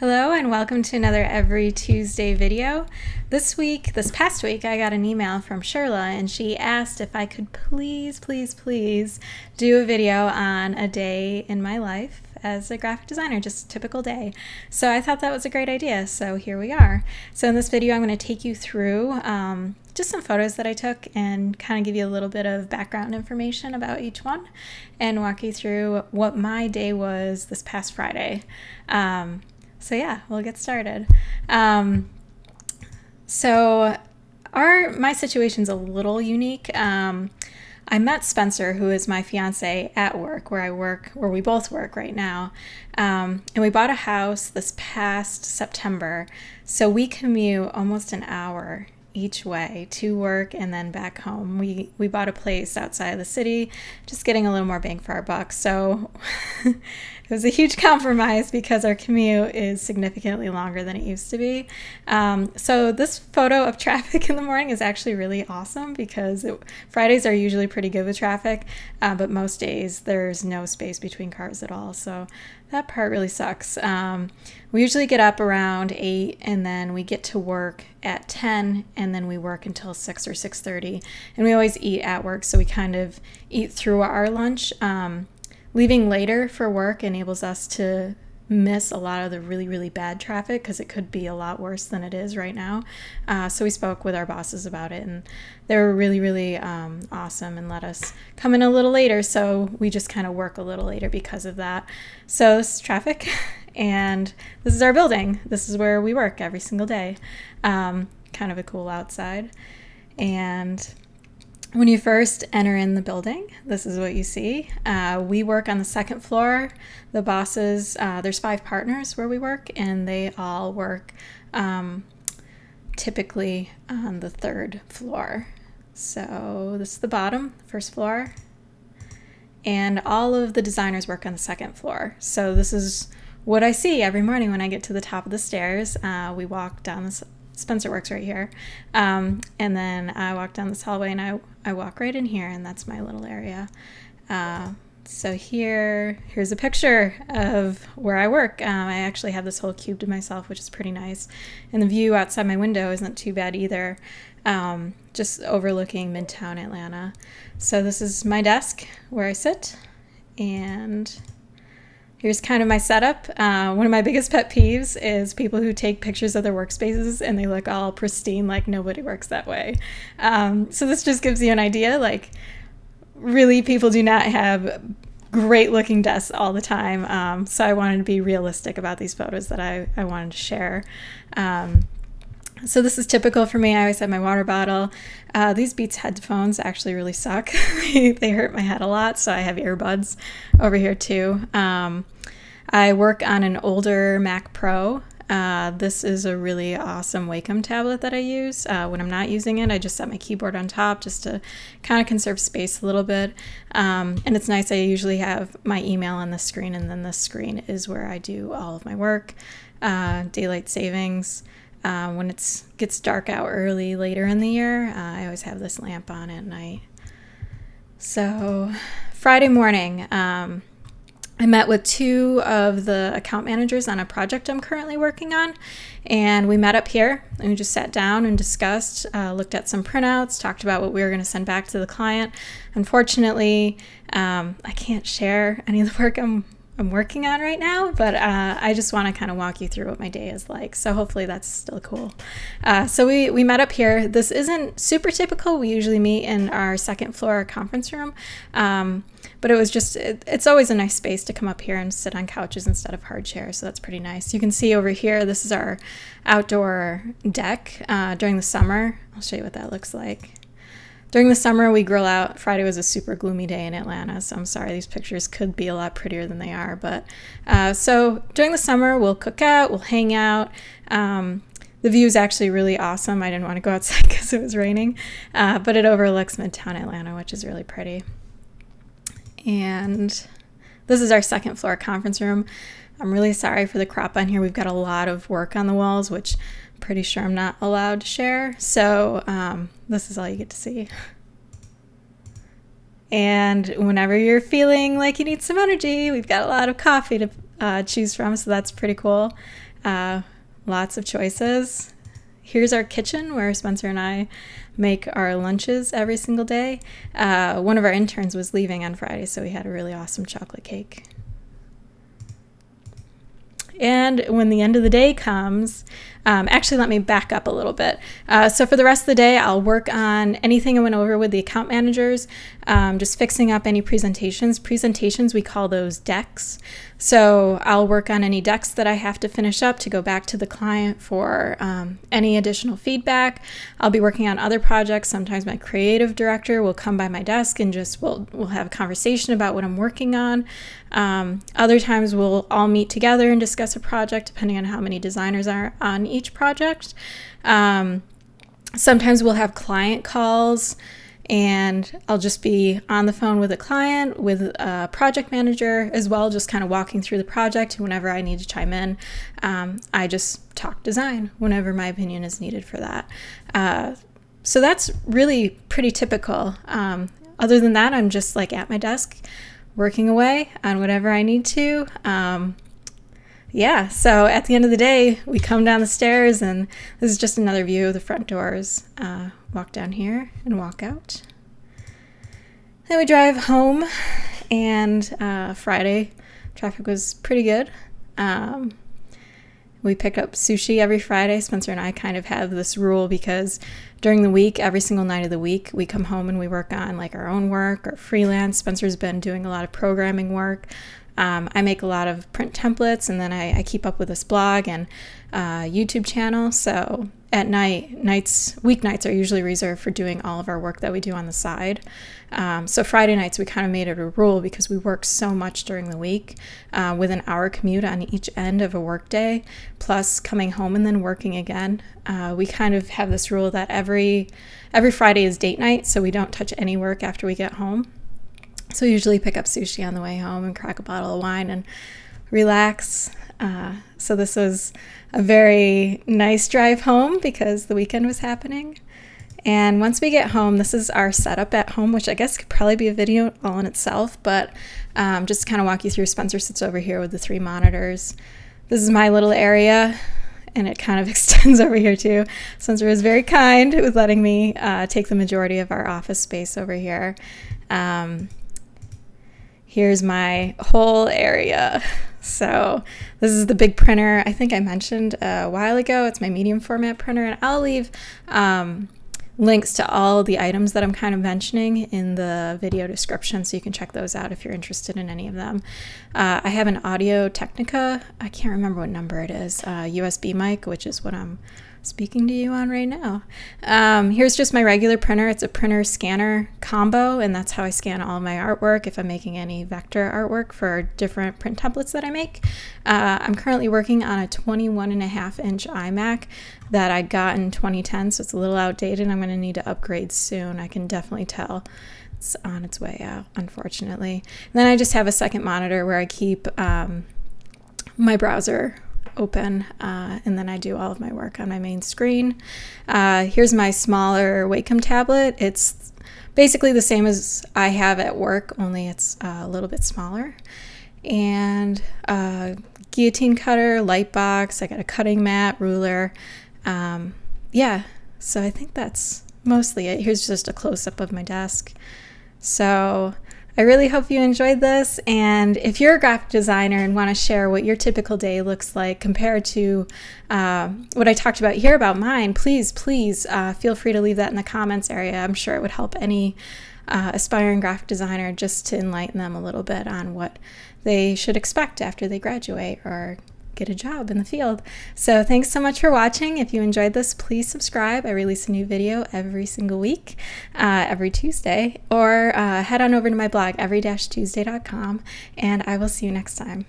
Hello and welcome to another Every Tuesday video. This past week, I got an email from Sherla and she asked if I could please do a video on a day in my life as a graphic designer, just a typical day. So I thought that was a great idea, so here we are. So in this video, I'm going to take you through just some photos that I took and kind of give you a little bit of background information about each one and walk you through what my day was this past Friday. So yeah, we'll get started. My situation's a little unique. I met Spencer, who is my fiance, at work, where we both work right now. And we bought a house this past September. So we commute almost an hour each way to work and then back home. We bought a place outside of the city, just getting a little more bang for our buck. So it was a huge compromise because our commute is significantly longer than it used to be. So this photo of traffic in the morning is actually really awesome because Fridays are usually pretty good with traffic, but most days there's no space between cars at all. So that part really sucks. We usually get up around 8 and then we get to work at 10 and then we work until 6 or 6:30. And we always eat at work, so we kind of eat through our lunch. Leaving later for work enables us to miss a lot of the really bad traffic because it could be a lot worse than it is right now. So we spoke with our bosses about it and they were really awesome and let us come in a little later. So we just kind of work a little later because of that. So this is traffic and this is our building. This is where we work every single day. Kind of a cool outside. And when you first enter in the building, this is what you see. We work on the second floor. The bosses, there's 5 partners where we work, and they all work typically on the 3rd floor. So this is the bottom, first floor, and all of the designers work on the 2nd floor. So this is what I see every morning when I get to the top of the stairs. We walk down this. Spencer works right here. And then I walk down this hallway and I walk right in here, and that's my little area. So here's a picture of where I work. I actually have this whole cube to myself, which is pretty nice. And the view outside my window isn't too bad either, just overlooking Midtown Atlanta. So this is my desk where I sit, and here's kind of my setup. One of my biggest pet peeves is people who take pictures of their workspaces and they look all pristine, like nobody works that way. So this just gives you an idea, like really people do not have great looking desks all the time. So I wanted to be realistic about these photos that I wanted to share. So this is typical for me. I always have my water bottle. These Beats headphones actually really suck. They hurt my head a lot, so I have earbuds over here too. I work on an older Mac Pro. This is a really awesome Wacom tablet that I use. When I'm not using it, I just set my keyboard on top just to kind of conserve space a little bit. And it's nice. I usually have my email on the screen, and then the screen is where I do all of my work. Daylight savings. When it gets dark out early later in the year, I always have this lamp on at night. So Friday morning, I met with 2 of the account managers on a project I'm currently working on, and we met up here and we just sat down and discussed, looked at some printouts, talked about what we were going to send back to the client. Unfortunately, I can't share any of the work I'm working on right now, but I just want to kind of walk you through what my day is like. So hopefully that's still cool. So we met up here. This isn't super typical. We usually meet in our 2nd floor conference room. But it was just, it's always a nice space to come up here and sit on couches instead of hard chairs. So that's pretty nice. You can see over here, this is our outdoor deck during the summer. I'll show you what that looks like. During the summer, we grill out. Friday was a super gloomy day in Atlanta, so I'm sorry these pictures could be a lot prettier than they are. But so during the summer, we'll cook out, we'll hang out. The view is actually really awesome. I didn't want to go outside because it was raining, but it overlooks Midtown Atlanta, which is really pretty. And this is our 2nd floor conference room. I'm really sorry for the crop on here. We've got a lot of work on the walls, which pretty sure I'm not allowed to share. So this is all you get to see. And whenever you're feeling like you need some energy, we've got a lot of coffee to choose from, so that's pretty cool. Lots of choices. Here's our kitchen where Spencer and I make our lunches every single day. One of our interns was leaving on Friday, so we had a really awesome chocolate cake. And when the end of the day comes, actually, let me back up a little bit. So for the rest of the day, I'll work on anything I went over with the account managers, just fixing up any presentations. Presentations, we call those decks. So I'll work on any decks that I have to finish up to go back to the client for any additional feedback. I'll be working on other projects. Sometimes my creative director will come by my desk and just we'll have a conversation about what I'm working on. Other times we'll all meet together and discuss a project depending on how many designers are on each project. Sometimes we'll have client calls and I'll just be on the phone with a client, with a project manager as well, just kind of walking through the project. Whenever I need to chime in, I just talk design whenever my opinion is needed for that. So that's really pretty typical. Other than that, I'm just like at my desk working away on whatever I need to. So at the end of the day, we come down the stairs and this is just another view of the front doors. Walk down here and walk out. Then we drive home and Friday traffic was pretty good. We pick up sushi every Friday. Spencer and I kind of have this rule because during the week, every single night of the week, we come home and we work on like our own work or freelance. Spencer's been doing a lot of programming work. I make a lot of print templates and then I keep up with this blog and YouTube channel. So at weeknights are usually reserved for doing all of our work that we do on the side. So Friday nights, we kind of made it a rule because we work so much during the week with an hour commute on each end of a work day, plus coming home and then working again. We kind of have this rule that every Friday is date night, so we don't touch any work after we get home. So we usually pick up sushi on the way home and crack a bottle of wine and relax. So this was a very nice drive home because the weekend was happening. And once we get home, this is our setup at home, which I guess could probably be a video all in itself, but just to kind of walk you through, Spencer sits over here with the 3 monitors. This is my little area, and it kind of extends over here too. Spencer was very kind with letting me take the majority of our office space over here. Here's my whole area. So this is the big printer I think I mentioned a while ago. It's my medium format printer, and I'll leave links to all the items that I'm kind of mentioning in the video description, so you can check those out if you're interested in any of them. I have an Audio Technica, I can't remember what number it is, USB mic, which is what I'm speaking to you on right now. Here's just my regular printer. It's a printer scanner combo, and that's how I scan all of my artwork if I'm making any vector artwork for different print templates that I make. I'm currently working on a 21.5-inch iMac that I got in 2010, so it's a little outdated. I'm going to need to upgrade soon. I can definitely tell it's on its way out, unfortunately. And then I just have a second monitor where I keep my browser open, and then I do all of my work on my main screen. Here's my smaller Wacom tablet. It's basically the same as I have at work, only it's a little bit smaller. And guillotine cutter, light box, I got a cutting mat, ruler. So I think that's mostly it. Here's just a close-up of my desk. So I really hope you enjoyed this, and if you're a graphic designer and want to share what your typical day looks like compared to what I talked about here about mine, please feel free to leave that in the comments area. I'm sure it would help any aspiring graphic designer just to enlighten them a little bit on what they should expect after they graduate or get a job in the field. So thanks so much for watching. If you enjoyed this, please subscribe. I release a new video every single week, every Tuesday, or head on over to my blog, every-tuesday.com, and I will see you next time.